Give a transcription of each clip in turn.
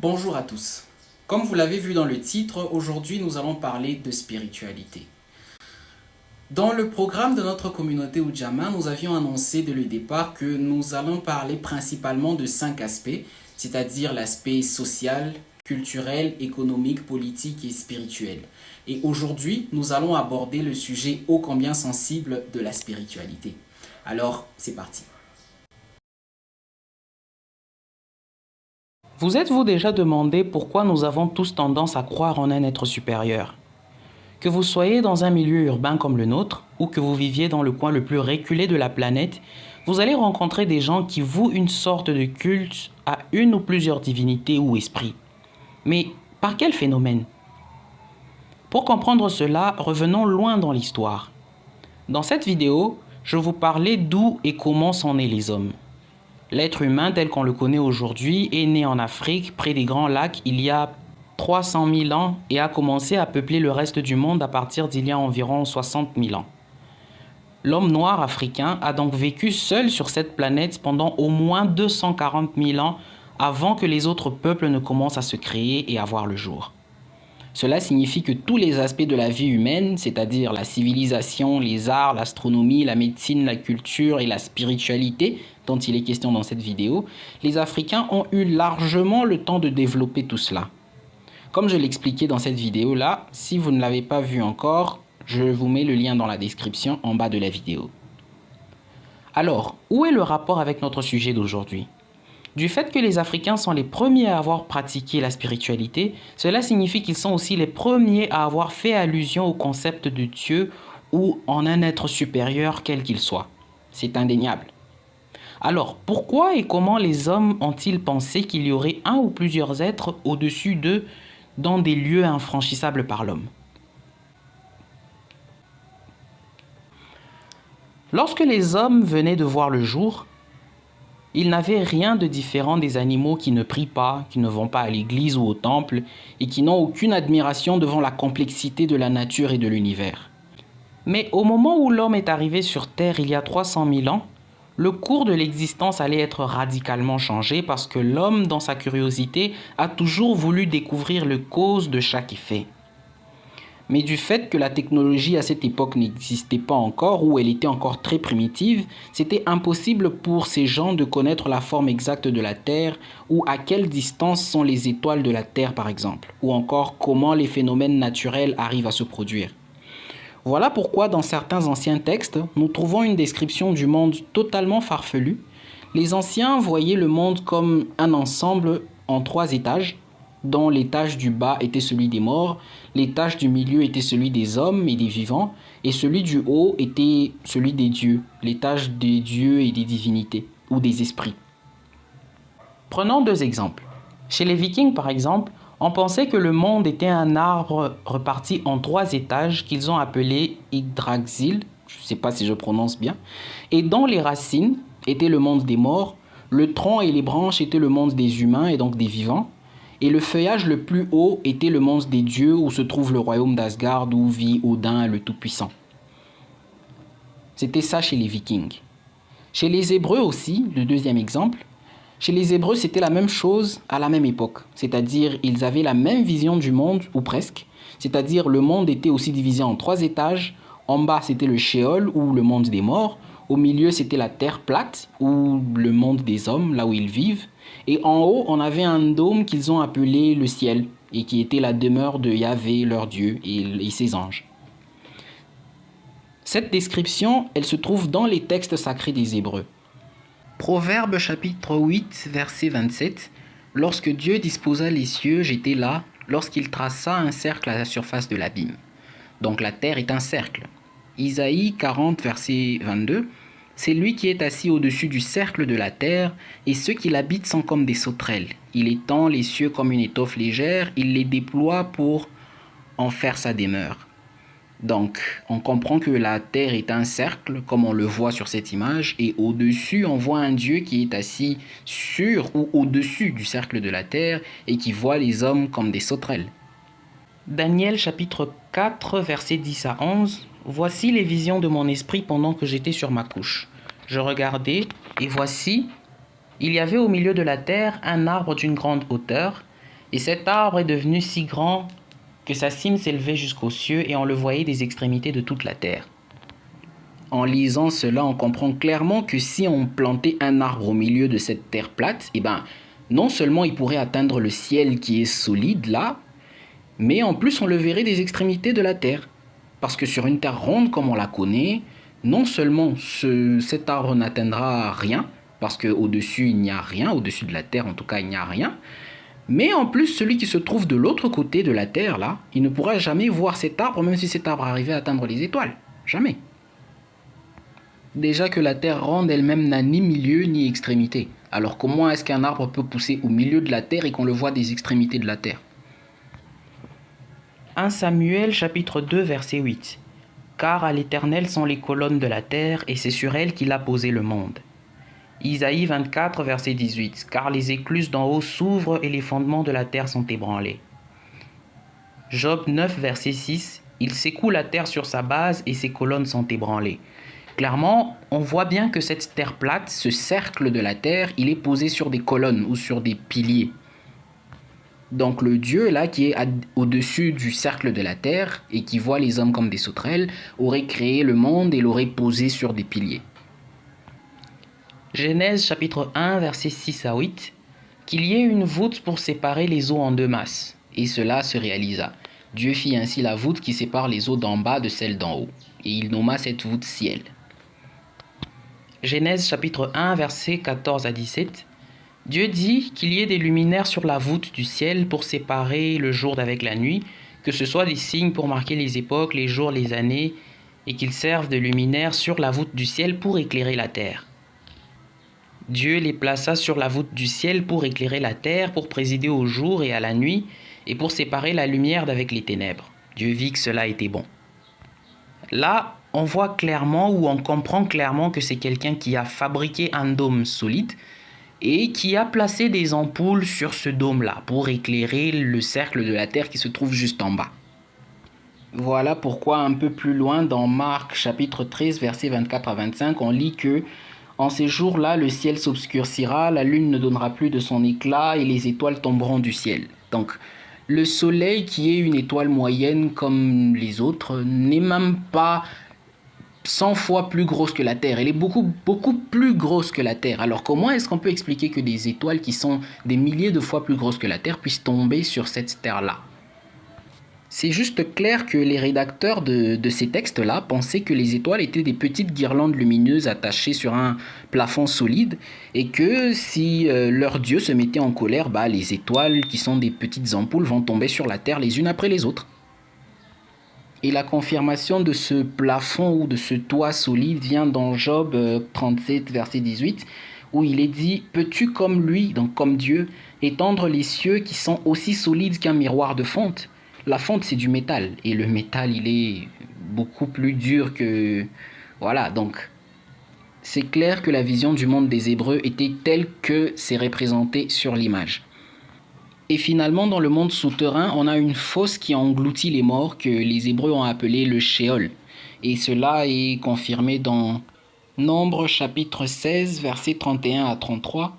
Bonjour à tous. Comme vous l'avez vu dans le titre, aujourd'hui nous allons parler de spiritualité. Dans le programme de notre communauté Ujamaa, nous avions annoncé dès le départ que nous allons parler principalement de 5 aspects, c'est-à-dire l'aspect social, culturel, économique, politique et spirituel. Et aujourd'hui, nous allons aborder le sujet ô combien sensible de la spiritualité. Alors, c'est parti. Vous êtes-vous déjà demandé pourquoi nous avons tous tendance à croire en un être supérieur? Que vous soyez dans un milieu urbain comme le nôtre, ou que vous viviez dans le coin le plus reculé de la planète, vous allez rencontrer des gens qui vouent une sorte de culte à une ou plusieurs divinités ou esprits. Mais par quel phénomène? Pour comprendre cela, revenons loin dans l'histoire. Dans cette vidéo, je vous parlais d'où et comment sont nés les hommes. L'être humain tel qu'on le connaît aujourd'hui est né en Afrique, près des Grands Lacs, il y a 300 000 ans et a commencé à peupler le reste du monde à partir d'il y a environ 60 000 ans. L'homme noir africain a donc vécu seul sur cette planète pendant au moins 240 000 ans avant que les autres peuples ne commencent à se créer et à voir le jour. Cela signifie que tous les aspects de la vie humaine, c'est-à-dire la civilisation, les arts, l'astronomie, la médecine, la culture et la spiritualité, dont il est question dans cette vidéo, les Africains ont eu largement le temps de développer tout cela. Comme je l'expliquais dans cette vidéo-là, si vous ne l'avez pas vu encore, je vous mets le lien dans la description en bas de la vidéo. Alors, où est le rapport avec notre sujet d'aujourd'hui ? Du fait que les Africains sont les premiers à avoir pratiqué la spiritualité, cela signifie qu'ils sont aussi les premiers à avoir fait allusion au concept de Dieu ou en un être supérieur quel qu'il soit. C'est indéniable. Alors, pourquoi et comment les hommes ont-ils pensé qu'il y aurait un ou plusieurs êtres au-dessus d'eux dans des lieux infranchissables par l'homme? Lorsque les hommes venaient de voir le jour, ils n'avaient rien de différent des animaux qui ne prient pas, qui ne vont pas à l'église ou au temple et qui n'ont aucune admiration devant la complexité de la nature et de l'univers. Mais au moment où l'homme est arrivé sur Terre il y a 300 000 ans, le cours de l'existence allait être radicalement changé parce que l'homme, dans sa curiosité, a toujours voulu découvrir les causes de chaque effet. Mais du fait que la technologie à cette époque n'existait pas encore ou elle était encore très primitive, c'était impossible pour ces gens de connaître la forme exacte de la Terre ou à quelle distance sont les étoiles de la Terre par exemple, ou encore comment les phénomènes naturels arrivent à se produire. Voilà pourquoi dans certains anciens textes, nous trouvons une description du monde totalement farfelue. Les anciens voyaient le monde comme un ensemble en 3 étages, dont l'étage du bas était celui des morts, l'étage du milieu était celui des hommes et des vivants, et celui du haut était celui des dieux, l'étage des dieux et des divinités, ou des esprits. Prenons 2 exemples. Chez les Vikings, par exemple, on pensait que le monde était un arbre reparti en 3 étages qu'ils ont appelé Yggdrasil, je ne sais pas si je prononce bien, et dont les racines étaient le monde des morts, le tronc et les branches étaient le monde des humains et donc des vivants, et le feuillage le plus haut était le monde des dieux où se trouve le royaume d'Asgard où vit Odin le Tout-Puissant. C'était ça chez les Vikings. Chez les Hébreux aussi, le 2e exemple, chez les Hébreux c'était la même chose à la même époque, c'est-à-dire ils avaient la même vision du monde, ou presque, c'est-à-dire le monde était aussi divisé en 3 étages, en bas c'était le Sheol ou le monde des morts, au milieu c'était la terre plate ou le monde des hommes, là où ils vivent, et en haut on avait un dôme qu'ils ont appelé le ciel et qui était la demeure de Yahvé, leur Dieu, et ses anges. Cette description, elle se trouve dans les textes sacrés des Hébreux. Proverbe chapitre 8, verset 27. Lorsque Dieu disposa les cieux, j'étais là, lorsqu'il traça un cercle à la surface de l'abîme. Donc la terre est un cercle. Isaïe 40, verset 22. C'est lui qui est assis au-dessus du cercle de la terre, et ceux qui l'habitent sont comme des sauterelles. Il étend les cieux comme une étoffe légère, il les déploie pour en faire sa demeure. Donc, on comprend que la terre est un cercle, comme on le voit sur cette image, et au-dessus, on voit un Dieu qui est assis sur ou au-dessus du cercle de la terre et qui voit les hommes comme des sauterelles. Daniel chapitre 4, versets 10 à 11. Voici les visions de mon esprit pendant que j'étais sur ma couche. Je regardais, et voici, il y avait au milieu de la terre un arbre d'une grande hauteur, Et cet arbre est devenu si grand que sa cime s'élevait jusqu'aux cieux et on le voyait des extrémités de toute la terre. En lisant cela, on comprend clairement que si on plantait un arbre au milieu de cette terre plate, non seulement il pourrait atteindre le ciel qui est solide là, mais en plus on le verrait des extrémités de la terre. Parce que sur une terre ronde comme on la connaît, non seulement cet arbre n'atteindra rien, parce qu'au-dessus il n'y a rien, au-dessus de la terre en tout cas il n'y a rien, mais en plus celui qui se trouve de l'autre côté de la terre là, il ne pourra jamais voir cet arbre même si cet arbre arrivait à atteindre les étoiles. Jamais. Déjà que la terre ronde elle-même n'a ni milieu ni extrémité. Alors comment est-ce qu'un arbre peut pousser au milieu de la terre et qu'on le voit des extrémités de la terre? 1 Samuel chapitre 2 verset 8. Car à l'Éternel sont les colonnes de la terre et c'est sur elles qu'il a posé le monde. Isaïe 24 verset 18. Car les écluses d'en haut s'ouvrent et les fondements de la terre sont ébranlés. Job 9 verset 6. Il secoue la terre sur sa base et ses colonnes sont ébranlées. Clairement, on voit bien que cette terre plate, ce cercle de la terre, il est posé sur des colonnes ou sur des piliers. Donc le Dieu là qui est au-dessus du cercle de la terre et qui voit les hommes comme des sauterelles, aurait créé le monde et l'aurait posé sur des piliers. Genèse chapitre 1 versets 6 à 8. Qu'il y ait une voûte pour séparer les eaux en deux masses. Et cela se réalisa. Dieu fit ainsi la voûte qui sépare les eaux d'en bas de celles d'en haut. Et il nomma cette voûte ciel. Genèse chapitre 1 versets 14 à 17. Dieu dit qu'il y ait des luminaires sur la voûte du ciel pour séparer le jour d'avec la nuit, que ce soit des signes pour marquer les époques, les jours, les années, et qu'ils servent de luminaires sur la voûte du ciel pour éclairer la terre. Dieu les plaça sur la voûte du ciel pour éclairer la terre, pour présider au jour et à la nuit, et pour séparer la lumière d'avec les ténèbres. Dieu vit que cela était bon. Là, on voit clairement ou on comprend clairement que c'est quelqu'un qui a fabriqué un dôme solide et qui a placé des ampoules sur ce dôme-là pour éclairer le cercle de la terre qui se trouve juste en bas. Voilà pourquoi un peu plus loin dans Marc chapitre 13 versets 24 à 25, on lit que en ces jours-là, le ciel s'obscurcira, la lune ne donnera plus de son éclat et les étoiles tomberont du ciel. Donc, le soleil, qui est une étoile moyenne comme les autres, n'est même pas 100 fois plus grosse que la Terre. Elle est beaucoup plus grosse que la Terre. Alors, comment est-ce qu'on peut expliquer que des étoiles qui sont des milliers de fois plus grosses que la Terre puissent tomber sur cette Terre-là? C'est juste clair que les rédacteurs de ces textes-là pensaient que les étoiles étaient des petites guirlandes lumineuses attachées sur un plafond solide et que si leur Dieu se mettait en colère, les étoiles qui sont des petites ampoules vont tomber sur la terre les unes après les autres. Et la confirmation de ce plafond ou de ce toit solide vient dans Job 37 verset 18 où il est dit « Peux-tu comme lui, donc comme Dieu, étendre les cieux qui sont aussi solides qu'un miroir de fonte ?» La fonte, c'est du métal. Et le métal, il est beaucoup plus dur que... Voilà, donc c'est clair que la vision du monde des Hébreux était telle que c'est représenté sur l'image. Et finalement, dans le monde souterrain, on a une fosse qui engloutit les morts que les Hébreux ont appelé le Sheol. Et cela est confirmé dans Nombre chapitre 16, versets 31 à 33.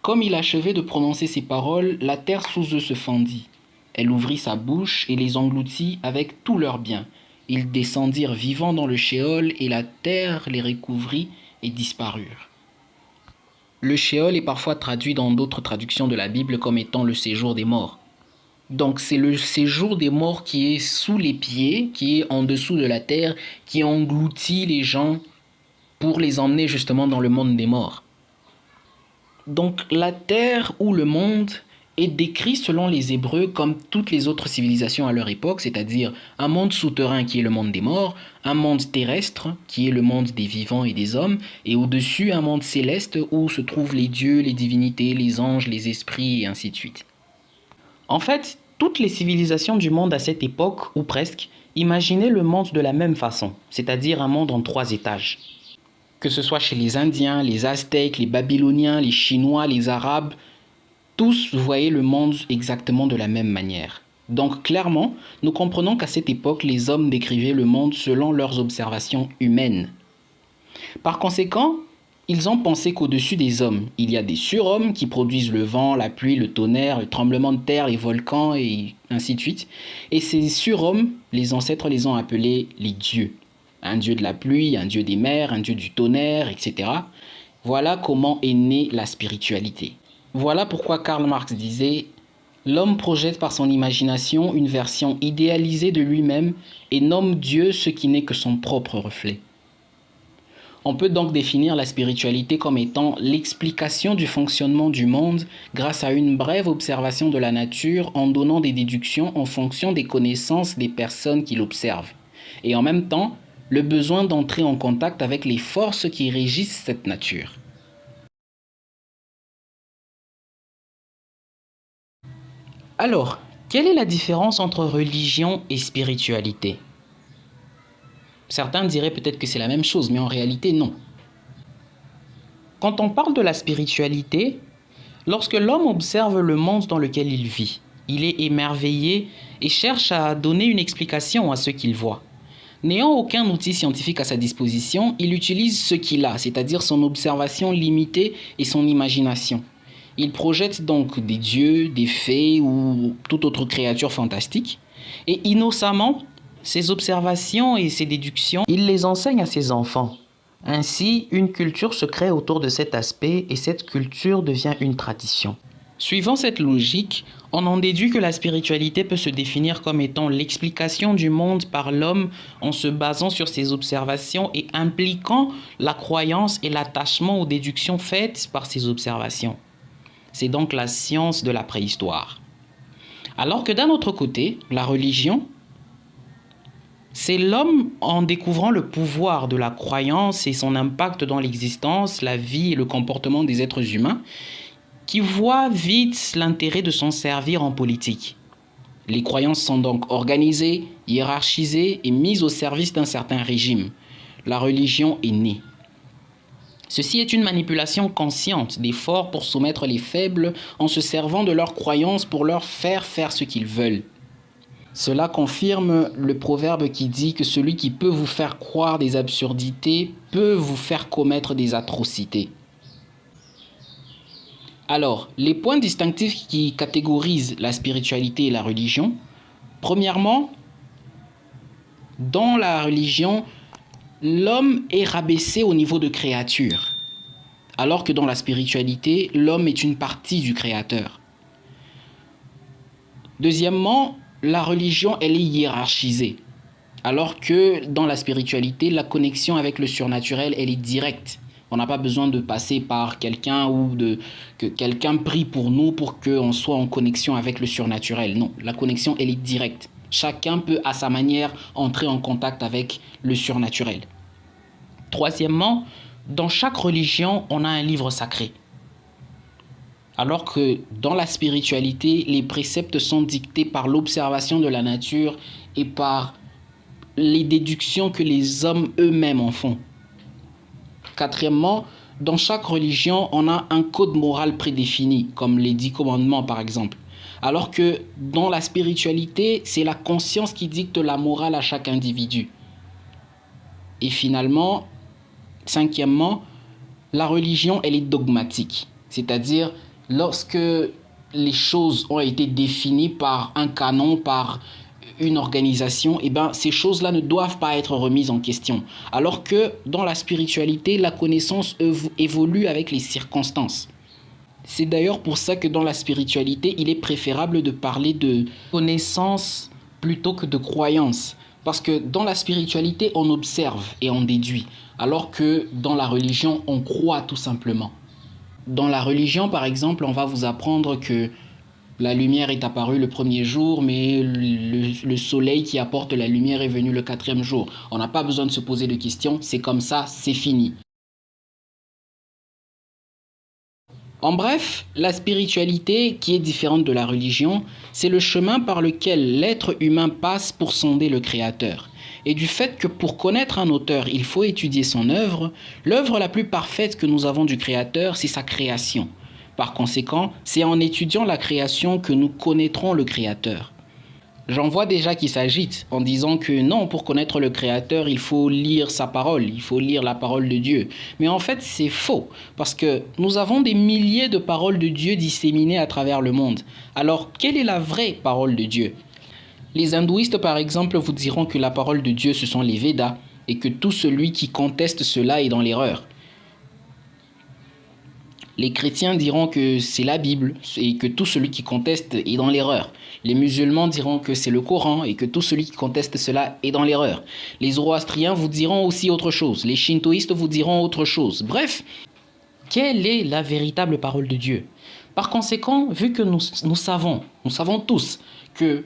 Comme il achevait de prononcer ces paroles, la terre sous eux se fendit. Elle ouvrit sa bouche et les engloutit avec tous leurs biens. Ils descendirent vivants dans le Sheol et la terre les recouvrit et disparurent. Le Sheol est parfois traduit dans d'autres traductions de la Bible comme étant le séjour des morts. Donc c'est le séjour des morts qui est sous les pieds, qui est en dessous de la terre, qui engloutit les gens pour les emmener justement dans le monde des morts. Donc la terre ou le monde est décrit selon les Hébreux comme toutes les autres civilisations à leur époque, c'est-à-dire un monde souterrain qui est le monde des morts, un monde terrestre qui est le monde des vivants et des hommes, et au-dessus un monde céleste où se trouvent les dieux, les divinités, les anges, les esprits et ainsi de suite. En fait, toutes les civilisations du monde à cette époque, ou presque, imaginaient le monde de la même façon, c'est-à-dire un monde en 3 étages. Que ce soit chez les Indiens, les Aztèques, les Babyloniens, les Chinois, les Arabes, tous voyaient le monde exactement de la même manière. Donc clairement, nous comprenons qu'à cette époque, les hommes décrivaient le monde selon leurs observations humaines. Par conséquent, Ils ont pensé qu'au-dessus des hommes, il y a des surhommes qui produisent le vent, la pluie, le tonnerre, le tremblement de terre, les volcans et ainsi de suite. Et ces surhommes, les ancêtres les ont appelés les dieux. Un dieu de la pluie, un dieu des mers, un dieu du tonnerre, etc. Voilà comment est née la spiritualité. Voilà pourquoi Karl Marx disait « L'homme projette par son imagination une version idéalisée de lui-même et nomme Dieu ce qui n'est que son propre reflet. » On peut donc définir la spiritualité comme étant l'explication du fonctionnement du monde grâce à une brève observation de la nature en donnant des déductions en fonction des connaissances des personnes qui l'observent. Et en même temps, le besoin d'entrer en contact avec les forces qui régissent cette nature. Alors, quelle est la différence entre religion et spiritualité ? Certains diraient peut-être que c'est la même chose, mais en réalité, non. Quand on parle de la spiritualité, lorsque l'homme observe le monde dans lequel il vit, il est émerveillé et cherche à donner une explication à ce qu'il voit. N'ayant aucun outil scientifique à sa disposition, il utilise ce qu'il a, c'est-à-dire son observation limitée et son imagination. Il projette donc des dieux, des fées ou toute autre créature fantastique, et innocemment, ses observations et ses déductions, il les enseigne à ses enfants. Ainsi, une culture se crée autour de cet aspect et cette culture devient une tradition. Suivant cette logique, on en déduit que la spiritualité peut se définir comme étant l'explication du monde par l'homme en se basant sur ses observations et impliquant la croyance et l'attachement aux déductions faites par ces observations. C'est donc la science de la préhistoire. Alors que d'un autre côté, la religion, c'est l'homme en découvrant le pouvoir de la croyance et son impact dans l'existence, la vie et le comportement des êtres humains qui voit vite l'intérêt de s'en servir en politique. Les croyances sont donc organisées, hiérarchisées et mises au service d'un certain régime. La religion est née. Ceci est une manipulation consciente des forts pour soumettre les faibles en se servant de leurs croyances pour leur faire faire ce qu'ils veulent. Cela confirme le proverbe qui dit que celui qui peut vous faire croire des absurdités peut vous faire commettre des atrocités. Alors, les points distinctifs qui catégorisent la spiritualité et la religion. Premièrement, dans la religion, l'homme est rabaissé au niveau de créature, alors que dans la spiritualité, l'homme est une partie du créateur. Deuxièmement, la religion, elle est hiérarchisée, alors que dans la spiritualité, la connexion avec le surnaturel, elle est directe. On n'a pas besoin de passer par quelqu'un ou que quelqu'un prie pour nous pour qu'on soit en connexion avec le surnaturel. Non, la connexion, elle est directe. Chacun peut, à sa manière, entrer en contact avec le surnaturel. Troisièmement, dans chaque religion, on a un livre sacré. Alors que dans la spiritualité, les préceptes sont dictés par l'observation de la nature et par les déductions que les hommes eux-mêmes en font. Quatrièmement, dans chaque religion, on a un code moral prédéfini, comme les 10 commandements par exemple. Alors que dans la spiritualité, c'est la conscience qui dicte la morale à chaque individu. Et finalement, cinquièmement, la religion, elle est dogmatique. C'est-à-dire, lorsque les choses ont été définies par un canon, par une organisation, eh ben, ces choses-là ne doivent pas être remises en question. Alors que dans la spiritualité, la connaissance évolue avec les circonstances. C'est d'ailleurs pour ça que dans la spiritualité, il est préférable de parler de connaissance plutôt que de croyance. Parce que dans la spiritualité, on observe et on déduit, alors que dans la religion, on croit tout simplement. Dans la religion, par exemple, on va vous apprendre que la lumière est apparue le premier jour, mais le soleil qui apporte la lumière est venu le 4e jour. On n'a pas besoin de se poser de questions, c'est comme ça, c'est fini. En bref, la spiritualité, qui est différente de la religion, c'est le chemin par lequel l'être humain passe pour sonder le Créateur. Et du fait que pour connaître un auteur, il faut étudier son œuvre, l'œuvre la plus parfaite que nous avons du Créateur, c'est sa création. Par conséquent, c'est en étudiant la création que nous connaîtrons le Créateur. J'en vois déjà qui s'agitent en disant que non, pour connaître le Créateur, il faut lire sa parole, il faut lire la parole de Dieu. Mais en fait, c'est faux, parce que nous avons des milliers de paroles de Dieu disséminées à travers le monde. Alors, quelle est la vraie parole de Dieu? Les hindouistes, par exemple, vous diront que la parole de Dieu, ce sont les Védas, et que tout celui qui conteste cela est dans l'erreur. Les chrétiens diront que c'est la Bible et que tout celui qui conteste est dans l'erreur. Les musulmans diront que c'est le Coran et que tout celui qui conteste cela est dans l'erreur. Les zoroastriens vous diront aussi autre chose. Les shintoïstes vous diront autre chose. Bref, quelle est la véritable parole de Dieu? Par conséquent, vu que nous savons tous que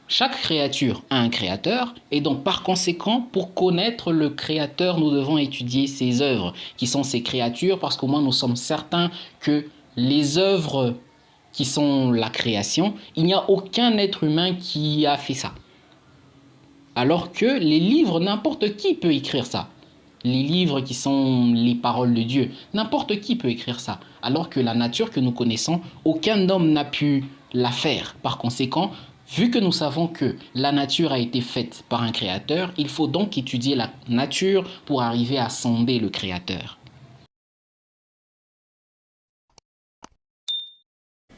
chaque créature a un créateur, et donc par conséquent, pour connaître le créateur, nous devons étudier ses œuvres, qui sont ses créatures, parce qu'au moins nous sommes certains que les œuvres qui sont la création, il n'y a aucun être humain qui a fait ça. Alors que les livres, n'importe qui peut écrire ça. Les livres qui sont les paroles de Dieu, n'importe qui peut écrire ça. Alors que la nature que nous connaissons, aucun homme n'a pu la faire. Par conséquent, vu que nous savons que la nature a été faite par un créateur, il faut donc étudier la nature pour arriver à sonder le créateur.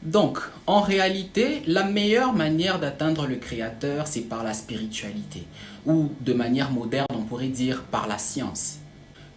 Donc, en réalité, la meilleure manière d'atteindre le Créateur, c'est par la spiritualité, ou de manière moderne, on pourrait dire par la science.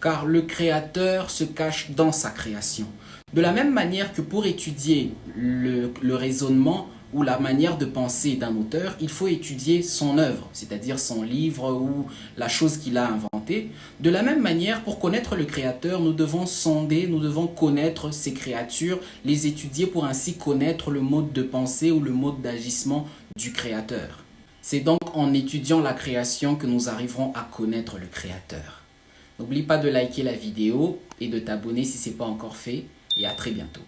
Car le Créateur se cache dans sa création. De la même manière que pour étudier le raisonnement ou la manière de penser d'un auteur, il faut étudier son œuvre, c'est-à-dire son livre ou la chose qu'il a inventée. De la même manière, pour connaître le Créateur, nous devons sonder, nous devons connaître ces créatures, les étudier pour ainsi connaître le mode de pensée ou le mode d'agissement du Créateur. C'est donc en étudiant la création que nous arriverons à connaître le Créateur. N'oublie pas de liker la vidéo et de t'abonner si ce n'est pas encore fait, et à très bientôt.